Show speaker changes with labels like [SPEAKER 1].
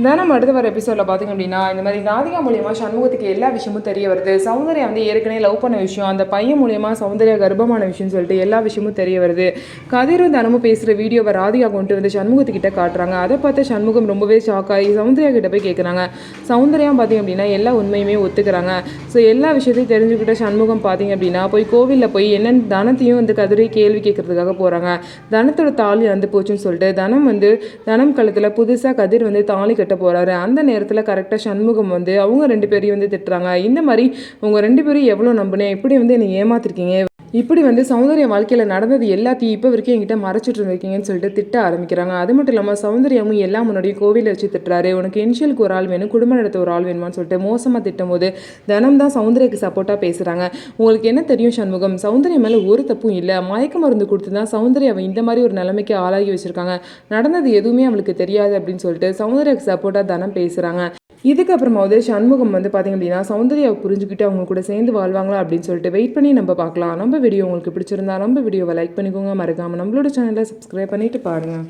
[SPEAKER 1] நம்ம அடுத்த வர எபிசோடில் பார்த்திங்க அப்படின்னா இந்த மாதிரி ராதிகா மூலியமாக சண்முகத்துக்கு எல்லா விஷயமும் தெரிய வருது. சௌந்தர்யா வந்து ஏற்கனவே லவ் பண்ண விஷயம், அந்த பையன் மூலியமாக சௌந்தர்யா கர்ப்பமான விஷயம்னு சொல்லிட்டு எல்லா விஷயமும் தெரிய வருது. கதிரும் தினமும் பேசுகிற வீடியோவை ராதிகா கொண்டு வந்து சண்முகத்துக்கிட்ட காட்டுறாங்க. அதை பார்த்து சண்முகம் ரொம்பவே ஷாக் ஆகி சௌந்தர்யா கிட்ட போய் கேட்குறாங்க. சௌந்தர்யா பார்த்திங்க அப்படின்னா எல்லா உண்மையுமே ஒத்துக்கிறாங்க. ஸோ எல்லா விஷயத்தையும் தெரிஞ்சுக்கிட்ட சண்முகம் பார்த்திங்க அப்படின்னா போய் கோவிலில் போய் என்னென்னு தனத்தையும் வந்து கதிரை கேள்வி கேட்கறதுக்காக போகிறாங்க. தனத்தோட தாலி இறந்து போச்சுன்னு சொல்லிட்டு தனம் கழுத்தில் புதுசாக கதிர் வந்து தாலி கட்ட போறாரு. அந்த நேரத்தில் கரெக்டாக சண்முகம் வந்து அவங்க 2 பேரையும் வந்து திட்டுறாங்க. இந்த மாதிரி உங்க 2 பேரும் எவ்வளோ நம்பினேன், இப்படி வந்து என்னை ஏமாத்திருக்கீங்க, இப்படி வந்து சௌந்தர்யா வாழ்க்கையில் நடந்தது எல்லாத்தையும் இப்போ வரைக்கும் என்கிட்ட மறைச்சிட்டு இருந்திருக்கீங்கன்னு சொல்லிட்டு திட்ட ஆரம்பிக்கிறாங்க. அது மட்டும் இல்லாமல் சௌந்தர்யாவும் எல்லாம் முன்னாடியும் கோவிலில் வச்சு திட்டுறாரு. உனக்கு இனிஷியலுக்கு ஒரு ஆள் வேணும், குடும்ப நடத்த ஒரு ஆள் வேணுமான்னு சொல்லிட்டு மோசமாக திட்டும் போது தினம் தான் சௌந்தர்யாக்கு சப்போர்ட்டாக பேசுகிறாங்க. உங்களுக்கு என்ன தெரியும் சண்முகம், சௌந்தர்யா மேலே ஒரு தப்பும் இல்லை, மயக்க மருந்து கொடுத்து தான் சௌந்தர்யாவை இந்த மாதிரி ஒரு நிலைமைக்கு ஆளாகி வச்சுருக்காங்க, நடந்தது எதுவுமே அவளுக்கு தெரியாது அப்படின்னு சொல்லிட்டு சௌந்தர்யாவுக்கு சப்போர்ட்டாக தினம் பேசுகிறாங்க. இதுக்கப்புறமாவது சண்முகம் வந்து பார்த்திங்க அப்படின்னா சௌந்தர்யாவை புரிஞ்சுக்கிட்டு அவங்க கூட சேர்ந்து வாழ்வாங்களா அப்படின்னு சொல்லிட்டு வெயிட் பண்ணி நம்ம பார்க்கலாம். நம்ம வீடியோ உங்களுக்கு பிடிச்சிருந்தா நம்ம வீடியோவை லைக் பண்ணிக்கோங்க, மறக்காமல் நம்மளோட சேனலை சப்ஸ்கிரைப் பண்ணிட்டு பாருங்கள்.